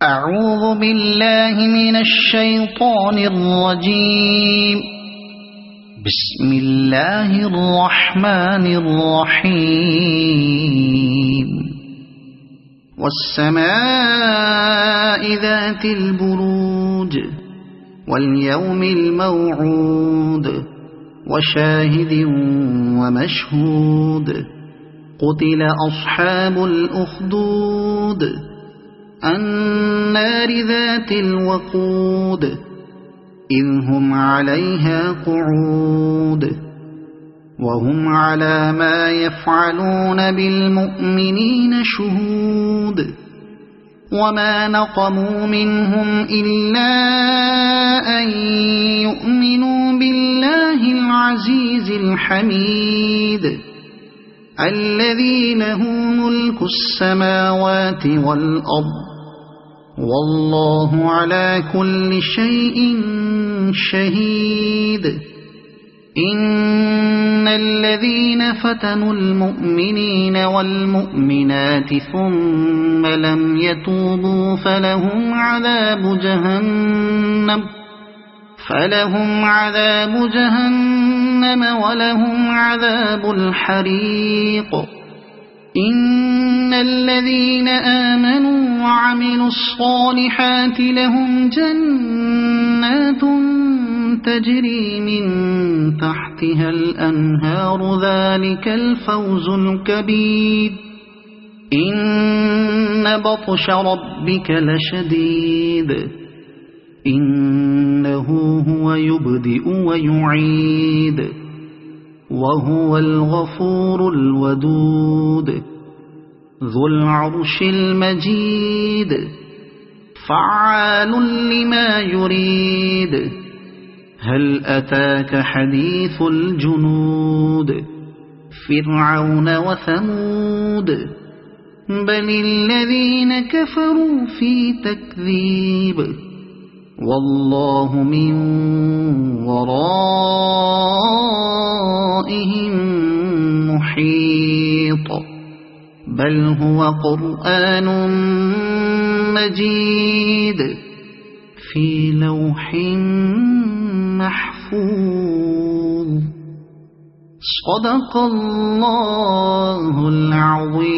أعوذ بالله من الشيطان الرجيم. بسم الله الرحمن الرحيم. والسماء ذات البروج واليوم الموعود وشاهد ومشهود. قتل أصحاب الأخدود النار ذات الوقود إذ هم عليها قعود وهم على ما يفعلون بالمؤمنين شهود. وما نقموا منهم إلا أن يؤمنوا بالله العزيز الحميد الذي له ملك السماوات والأرض والله على كل شيء شهيد. إن الذين فتنوا المؤمنين والمؤمنات ثم لم يتوبوا فلهم عذاب جهنم ولهم عذاب الحريق. إن الذين آمنوا وعملوا الصالحات لهم جنات تجري من تحتها الأنهار ذلك الفوز الكبير. إن بطش ربك لشديد إنه هو يبدئ ويعيد وهو الغفور الودود ذو العرش المجيد فعال لما يريد. هل أتاك حديث الجنود فرعون وثمود بل الذين كفروا في تكذيب والله من ورائهم محيط. بل هو قرآن مجيد في لوح محفوظ. صدق الله العظيم.